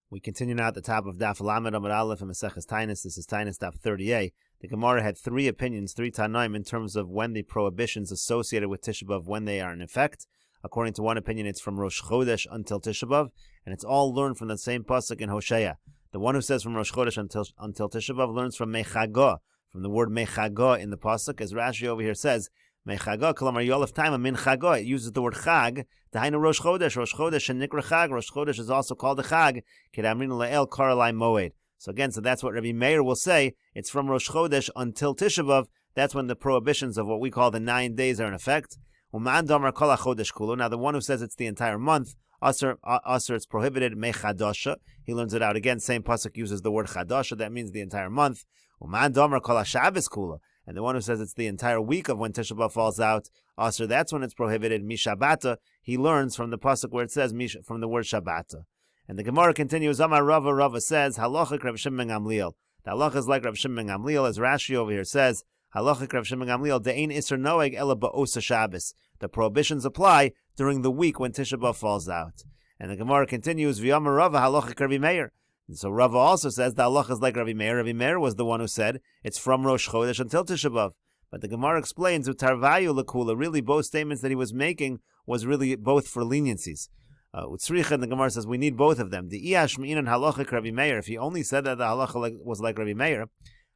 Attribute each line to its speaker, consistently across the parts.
Speaker 1: We continue now at the top of Daf Lamed Amud Aleph and Meseches Taanis. This is Taanis Daf 30a. The Gemara had three opinions, three Tanaim, in terms of when the prohibitions associated with Tisha B'Av, when they are in effect. According to one opinion, it's from Rosh Chodesh until Tisha B'Av, and it's all learned from the same pasuk in Hosea. The one who says from Rosh Chodesh until Tisha B'Av learns from Mechaga, from the word Mechaga in the pasuk, as Rashi over here says, Mechaga, kalamar yolef taima min chaga. It uses the word chag. Dahainu Rosh Chodesh. Rosh Chodesh and Nikra Chag. Rosh Chodesh is also called a chag. Kedamrin le'el karalai moed. So again, that's what Rabbi Meir will say. It's from Rosh Chodesh until Tisha B'Av. That's when the prohibitions of what we call the 9 days are in effect. Uman damar kol hachodesh kulo. Now the one who says it's the entire month, Asr, it's prohibited, mechadasha. He learns it out again. Same pasuk uses the word chadasha. That means the entire month. Uman damar kol haShabbos kulo. And the one who says it's the entire week of when Tisha B'Av falls out, Asr, that's when it's prohibited, mishabata. He learns from the pasuk where it says from the word shabbata. And the Gemara continues, Amar Rava, Rava says, halachic Rav Shimon ben Gamliel. The halacha is like Rav Shimon ben Gamliel, as Rashi over here says, halachic Rav Shimon ben Gamliel, de'ein iser noeg ela ba'osa Shabbos. The prohibitions apply during the week when Tisha B'Av falls out. And the Gemara continues, V'yamar Rava, halachic Rabbi Meir. And so Rava also says the halacha is like Rabbi Meir. Rabbi Meir was the one who said it's from Rosh Chodesh until Tisha B'Av. But the Gemara explains, utarvayu lekula, really both statements that he was making was really both for leniencies. Utzricha, and the Gemara says we need both of them. The iash me'inan halachik Rabbi Meir. If he only said that the halacha was like Rabbi Meir,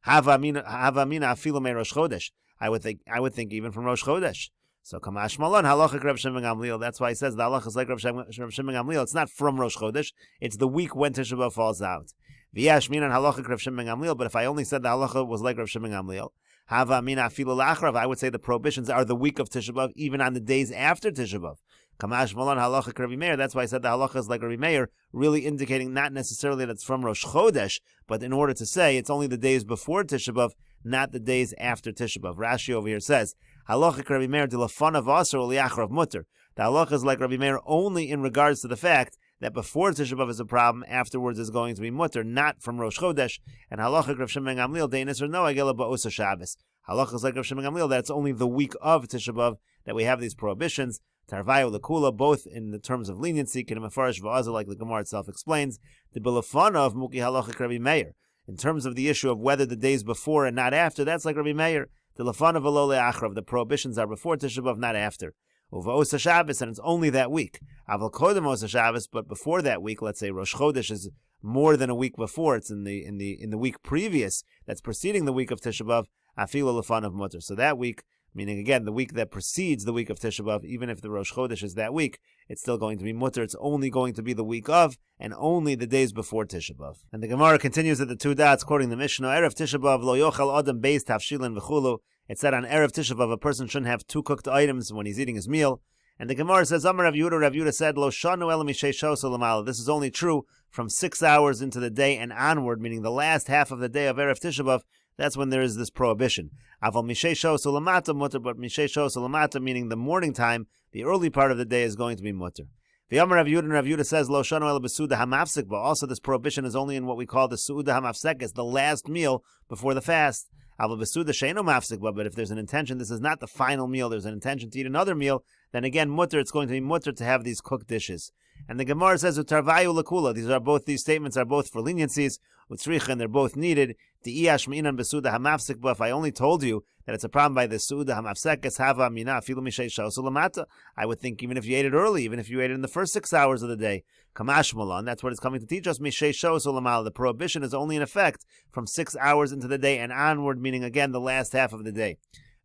Speaker 1: hava mina afilu me Rosh Chodesh. I would think even from Rosh Chodesh. So kamash malon halachik Rav Shimon ben Gamliel. That's why he says the halacha is like Rav Shimon ben Gamliel. It's not from Rosh Chodesh. It's the week when Tisha B'Av falls out. V'yash minan halachik Rav Shimon ben Gamliel. But if I only said the halacha was like Rav Shimon ben Gamliel, hava mina afilu lachrav, I would say the prohibitions are the week of Tisha B'Av, even on the days after Tisha B'Av. Kamash malon halachik Rabbi Meir. That's why I said the halacha is like Rabbi Meir, really indicating not necessarily that it's from Rosh Chodesh, but in order to say it's only the days before Tisha B'Av, not the days after Tisha B'Av. Rashi over here says, halachic Rabbi Meir dilafanav asr u'liachrav mutter. The halacha is like Rabbi Meir only in regards to the fact that before Tisha B'Av is a problem, afterwards is going to be mutter, not from Rosh Chodesh. And halachic Rav Shimon ben Gamliel deinis or no agela ba'osa Shabbos. Halacha is like Rav Shimon ben Gamliel that it's only the week of Tisha B'Av that we have these prohibitions. Tarvayu lekula, both in the terms of leniency, k'nem afarish v'azah, like the Gemara itself explains. The bilafanav muki halachic Rabbi Meir. In terms of the issue of whether the days before and not after, that's like Rabbi Meir. The lafanav v'lo le'achrav, the prohibitions are before Tisha B'Av, not after. Uva Shabbos, and it's only that week. Aval kodem osa Shabbos, but before that week, let's say Rosh Chodesh is more than a week before. It's in the week previous that's preceding the week of Tisha B'Av. Afilu lafanav mutter. So that week, meaning again the week that precedes the week of Tisha B'Av, even if the Rosh Chodesh is that week, it's still going to be mutter. It's only going to be the week of, and only the days before Tisha B'Av. And the Gemara continues at the two dots, quoting the Mishnah, Erev Tisha B'Av lo yochal adam beis tavshilin v'chulu. It said on Erev Tisha B'Av a person shouldn't have two cooked items when he's eating his meal. And the Gemara says, Amar Rav Yehuda said, Lo shanu el mishei shos u'lamala. This is only true from 6 hours into the day and onward, meaning the last half of the day of Erev Tisha B'Av. That's when there is this prohibition. Aval mishei shos u'lamata mutter, but mishei shos u'lamata, meaning the morning time, the early part of the day is going to be mutter. V'yamar Rav Yehuda, and Rav Yehuda says, Lo shanu el b'suda hamafsek, but also this prohibition is only in what we call the su'uda hamafsekes, the last meal before the fast. Aval b'suda she'eno mafsek, but if there's an intention, this is not the final meal, there's an intention to eat another meal, then again, mutter, it's going to be mutter to have these cooked dishes. And the Gemara says, utarvayu lekula. These statements are both for leniencies, utzricha, and they're both needed. The iash mi'inan besuda hamafsek, but if I only told you that it's a problem by the suda hamafsekes, hava mina afilu mishei shos u'lamata, I would think even if you ate it early, even if you ate it in the first 6 hours of the day, kamash malon, that's what it's coming to teach us, mishei shos u'lamala. The prohibition is only in effect from 6 hours into the day and onward, meaning again the last half of the day.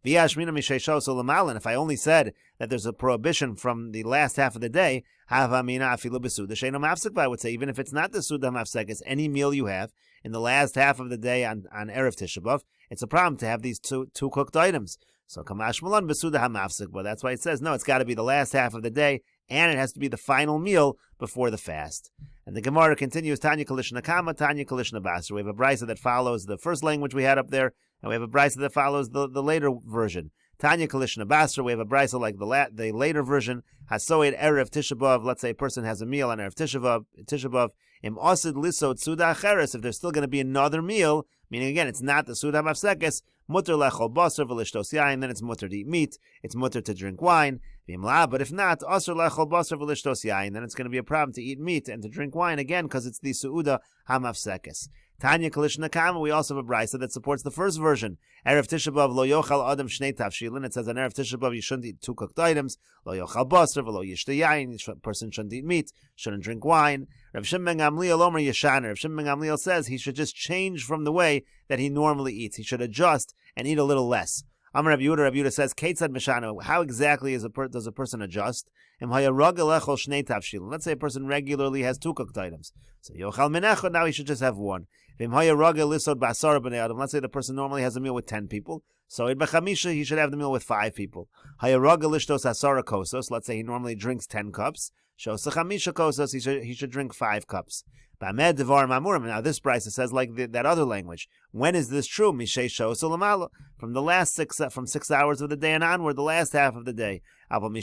Speaker 1: And if I only said that there's a prohibition from the last half of the day, I would say even if it's not the Suda Mafsekes, any meal you have in the last half of the day on Erev Tisha B'Av, it's a problem to have these two cooked items. So Kamash Malan Besuda HaMafsek, but that's why it says, no, it's got to be the last half of the day, and it has to be the final meal before the fast. And the Gemara continues, Tanya Kalishna Kama, Tanya Kalishna Basra. We have a brisa that follows the first language we had up there, and we have a brisa that follows the later version. Tanya Kalishna Basra, we have a brisa like the later version. Hasoed Erev Tisha B'Av, let's say a person has a meal on Erev Tisha B'Av, Im Osid Lisod Suda Acheres, if there's still going to be another meal, meaning again, it's not the Suda Mafsekes, mutter lechol basar v'lishtos yain, then it's mutter to eat meat, it's mutter to drink wine. But if not, asur lechol basar v'lishtos yain, then it's going to be a problem to eat meat and to drink wine again because it's the su'uda hamafsekes. Tanya Kalishna Kama, we also have a brisa that supports the first version. Erev Tisha B'Av lo yochal adam shnei tavshilin. It says on Erev Tisha B'Av you shouldn't eat two cooked items. Lo yochal basar v'lo yishta yain. A person shouldn't eat meat, shouldn't drink wine. Rav Shimon ben Gamliel omer yeshaner. Rav Shimon ben Gamliel says he should just change from the way that he normally eats. He should adjust and eat a little less. Amar Rav Yehuda says, Keitzad Mishana, how exactly does a person adjust? Let's say a person regularly has two cooked items. So Yochal Menechot, now he should just have one. Let's say the person normally has a meal with 10 people. So he should have the meal with 5 people. Let's say he normally drinks 10 cups. He should drink 5 cups. Now this brisa says like that other language. When is this true? From the last from 6 hours of the day and onward, the last half of the day. But in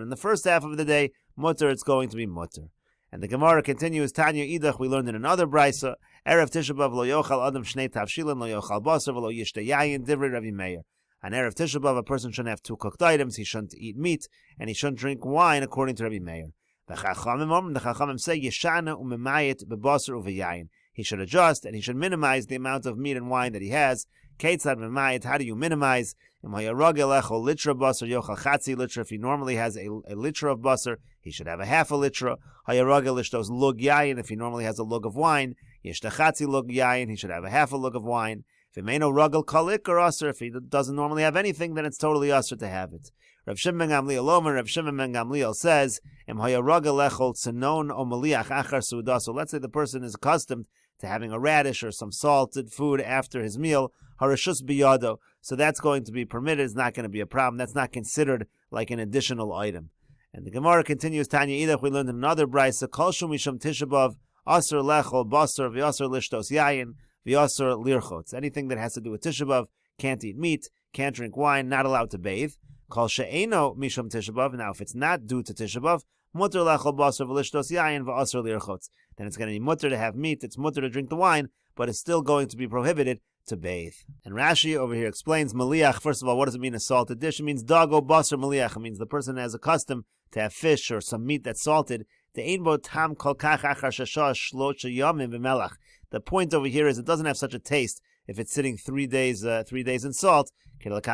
Speaker 1: the first half of the day, mutter, it's going to be mutter. And the Gemara continues, Tanya Idach, we learned in another brisa, Erev Tisha B'Av lo yochal adam shnei tavshilin, lo yochal basar, v'lo yishta yayin, divrei Ravi Meir. On Erev Tisha B'Av, a person shouldn't have 2 cooked items, he shouldn't eat meat, and he shouldn't drink wine, according to Ravi Meir. The Chachamim say, Yeshana u'memayit b'basar u'v'yayin. He should adjust, and he should minimize the amount of meat and wine that he has. Keitzad memayit, how do you minimize? If he normally has a litra of basar, he should have a half a litra. If he normally has a lug of wine, he should have a half a lug of wine. If he doesn't normally have anything, then it's totally usher to have it. Rav Shimon ben Gamliel says, so let's say the person is accustomed to having a radish or some salted food after his meal, harashus biyado. So that's going to be permitted. It's not going to be a problem. That's not considered like an additional item. And the Gemara continues, Tanya Idach, we learned in another brisa, Kol shum mishum Tisha B'Av, asur lechol basar, v'asur lishtos yayin, v'asur lirchotz. Anything that has to do with Tisha B'Av, can't eat meat, can't drink wine, not allowed to bathe. Kol she'eno mishum Tisha B'Av. Now, if it's not due to Tisha B'Av, mutter lechol basar v'lishtos yayin v'asur lirchotz. Then it's going to be mutter to have meat, it's mutter to drink the wine, but it's still going to be prohibited to bathe. And Rashi over here explains maliach. First of all, what does it mean, a salted dish? It means dago basar maliach. It means the person has accustomed to have fish or some meat that's salted. The point over here is it doesn't have such a taste if it's sitting 3 days in salt. It's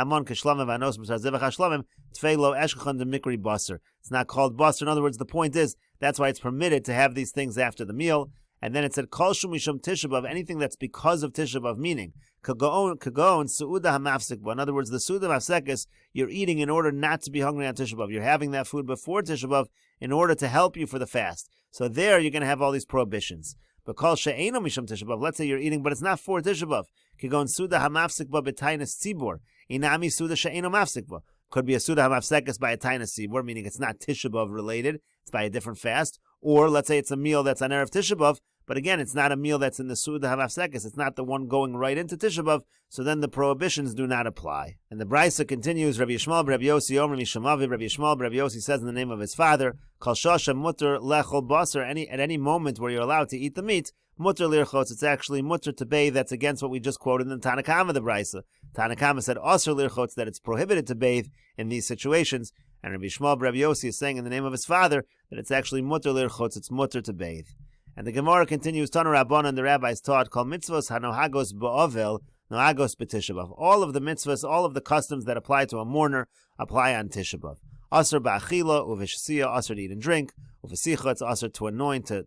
Speaker 1: not called basar. In other words, the point is that's why it's permitted to have these things after the meal. And then it said, Kol shum mishum Tisha B'Av, anything that's because of Tisha B'Av, meaning, kagon su'uda hamafsek. In other words, the su'uda hamafsekes, you're eating in order not to be hungry on Tisha B'Av. You're having that food before Tisha B'Av in order to help you for the fast. So there you're going to have all these prohibitions. But Kol she'eno mishum Tisha B'Av, let's say you're eating, but it's not for Tisha B'Av. Kagon su'uda hamafsek ba b'tainas tzibor. Inami su'uda she'eno mafsek ba. Could be a su'uda hamafsekes by a tainas tzibor, meaning it's not Tisha B'Av related. It's by a different fast. Or let's say it's a meal that's on Erev Tisha B'Av, but again, it's not a meal that's in the Su'uda Hamafsekes. It's not the one going right into Tisha B'Av, so then the prohibitions do not apply. And the Brisa continues, Rabbi Yishmael Rabbi Yossi Omer Mishamavi, Rabbi Yishmael Rabbi Yossi says in the name of his father, Kol shosha mutter lechol basar, at any moment where you're allowed to eat the meat, mutter lirchotz, it's actually mutter to bathe. That's against what we just quoted in Tanakama, the Brisa. Tanakama said asur lirchotz, that it's prohibited to bathe in these situations. And Rabbi Yishmael Rabbi Yossi is saying in the name of his father that it's actually mutter lirchotz, it's mutter to bathe. And the Gemara continues, Tana Rabbanan, the rabbis taught, Kol mitzvos hanohagos ba'ovel, nohagos b'Tisha B'Av. All of the mitzvahs, all of the customs that apply to a mourner, apply on Tisha B'Av. Asr ba'achila, uveshasiya, asr to eat and drink, uvesicha, it's asr to anoint, to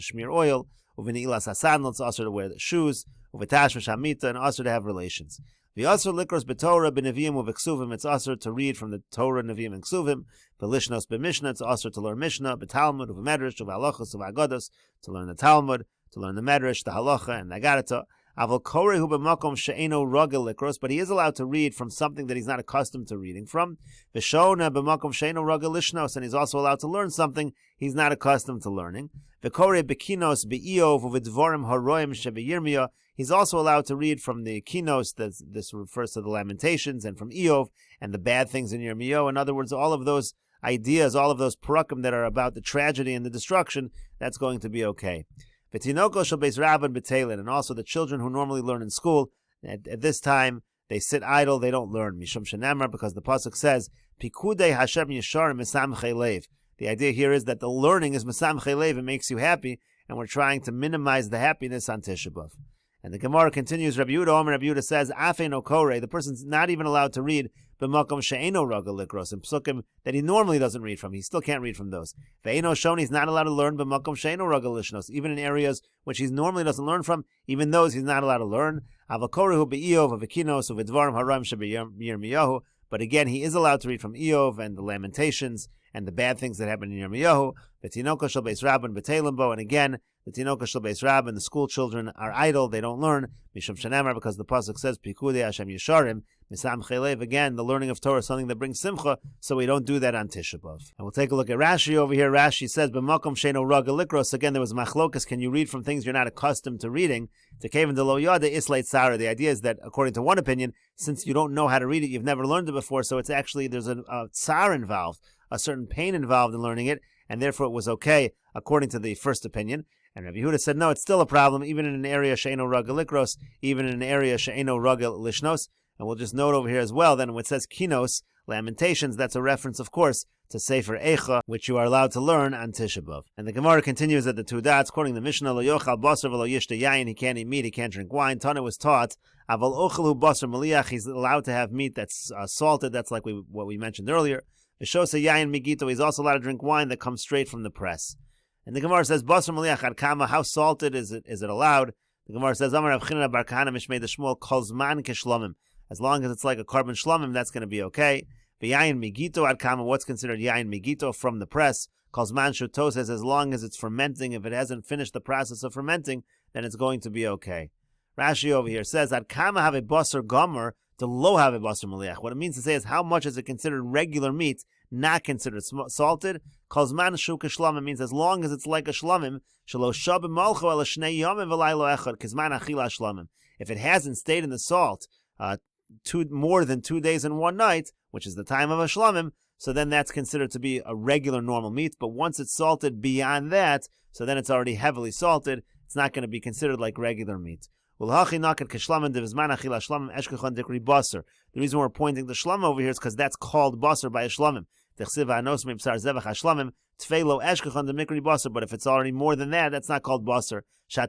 Speaker 1: smear oil, uveni'ilas hasanel, it's asr to wear the shoes, uvetashmash hamita, and asr to have relations. The asr likros b'Torah b'neviyim uveksuvim, it's asr to read from the Torah, Neviyim, and Ksuvim. B'lishnos b'Mishnah, it's asr to learn Mishnah, b'Talmud, uvemedrash, uvehalachos, uveagodos, to learn the Talmud, to learn the Medrash, the Halacha, and the Agadata. Avol korehu b'makom she'eno ragel likros, but he is allowed to read from something that he's not accustomed to reading from. V'shona b'makom she'eno ragel lishnos, and he's also allowed to learn something he's not accustomed to learning. V'koreh b'kinos b'Iyov u'v'dvorim haroim she'v'Yirmiyah, he's also allowed to read from the kinos, this refers to the Lamentations, and from Iyov, and the bad things in Yirmiyahu. In other words, all of those ideas, all of those parakim that are about the tragedy and the destruction, that's going to be okay. And also the children who normally learn in school, At this time, they sit idle, they don't learn. Mishum Shenamar, because the pasuk says, Pikudei Hashem Yesharim Mesamchei Lev. The idea here is that the learning is Mesamchei Lev, it makes you happy, and we're trying to minimize the happiness on Tisha B'Av. And the Gemara continues, Rabbi Yehuda Omer, Rabbi Yehuda says, Afe no kore, the person's not even allowed to read b'makom she'eno ragal likros, in psukim that he normally doesn't read from. He still can't read from those. Ve'eno shoni, he's not allowed to learn b'makom she'eno ragal lishnos, even in areas which he normally doesn't learn from, even those he's not allowed to learn. Avakorehu be'iyov, v'kinos, v'dvarim haram she'b'yirmiyahu, but again, he is allowed to read from Iyov and the Lamentations and the bad things that happen in Yirmiyahu. V'tinoko shel beis rabban b'teilimbo, and again, the Tinoko shel beis rabban, the school children are idle, they don't learn. Mishum shenamar, because the pasuk says, Pikudei Hashem Yesharim, Mesamchei Lev, again, the learning of Torah is something that brings simcha, so we don't do that on Tisha B'Av. And we'll take a look at Rashi over here. Rashi says, B'makom she'eno ragal likros, again, there was machlokas, can you read from things you're not accustomed to reading? Tekeven de lo yada isleit tzara. The idea is that, according to one opinion, since you don't know how to read it, you've never learned it before, so it's actually, there's a tzar involved, a certain pain involved in learning it, and therefore it was okay, according to the first opinion. And Rabbi Yehuda said, no, it's still a problem, even in an area she'eno ragal likros, even in an area she'eno ragal lishnos. And we'll just note over here as well, then when it says kinos, Lamentations, that's a reference, of course, to Sefer Eicha, which you are allowed to learn on Tisha B'Av. And the Gemara continues at the two dots, quoting the Mishnah, Lo yochal basar v'lo yishta yayin, he can't eat meat, he can't drink wine. Tana was taught, aval ochalu basar maliach, he's allowed to have meat that's salted, that's like what we mentioned earlier. V'shosa yayin migito, he's also allowed to drink wine that comes straight from the press. And the Gemara says, basar maliach ad kama, how salted is it allowed? The Gemara says, Amar Rav Chinna bar Kahana mishmei d'shmuel, kol zman keshlomim. As long as it's like a carbon shlomim, that's going to be okay. V'yayin migito ad kama, what's considered yayin migito from the press? Kozman shuto says, as long as it's fermenting, if it hasn't finished the process of fermenting, then it's going to be okay. Rashi over here says, ad kama have a basar gomer, to lo have a basar maliach. What it means to say is, how much is it considered regular meat, not considered salted? Kozman shu keshlomim means as long as it's like a shlomim, shelo shabim malcho el shnei yomim v'laylo echad, kezman achila shlomim. If it hasn't stayed in the salt, more than 2 days and 1 night, which is the time of a shlomim, so then that's considered to be a regular normal meat. But once it's salted beyond that, so then it's already heavily salted, it's not going to be considered like regular meat. The reason we're pointing the shlom over here is because that's called basar by a shlomim. But if it's already more than that, that's not called basar. After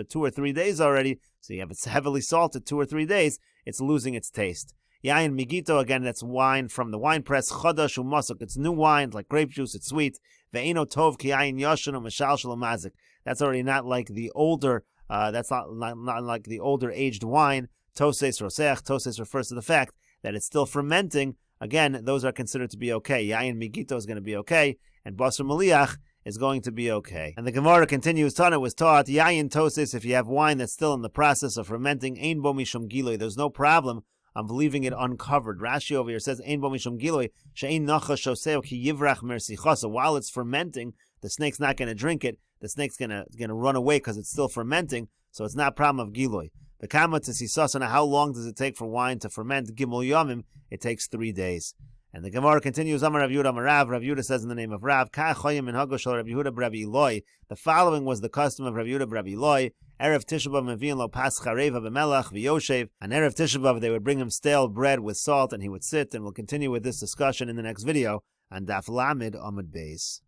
Speaker 1: 2 or 3 days already, so you have it's heavily salted 2 or 3 days, it's losing its taste. Yayin migito, again, that's wine from the wine press. Chadash umasuk, it's new wine, like grape juice, it's sweet. Ve'eno tov ki yayin yashin u'mashal shel mazik. That's already not like the older, that's not like the older aged wine. Toses roseach, toses refers to the fact that it's still fermenting. Again, those are considered to be okay. Yayin migito is going to be okay, and basar maliach is going to be okay. And the Gemara continues, Tana was taught, Yayin toses, if you have wine that's still in the process of fermenting, ein bo mishum giloi, there's no problem of leaving it uncovered. Rashi over here says, ein bo mishum giloi, she'ein nacha shoseo ki yivrach mersichasa. While it's fermenting, the snake's not going to drink it, the snake's going to run away because it's still fermenting, so it's not a problem of giloi. The kama to sisasana, how long does it take for wine to ferment? Gimel yomim, it takes 3 days. And the Gemara continues, Amar Rav Yehuda Amar Rav. Rav Yehuda says in the name of Rav, Ka choyim min hago shel Rav Yehuda b'Rav Eloi. The following was the custom of Rav Yehuda b'Rav Eloi. Erev Tisha B'Av mevi'in lo pas chareva b'melach v'yoshev. On Erev Tisha B'Av, they would bring him stale bread with salt, and he would sit. And we'll continue with this discussion in the next video on Daf Lamed Amud Beis.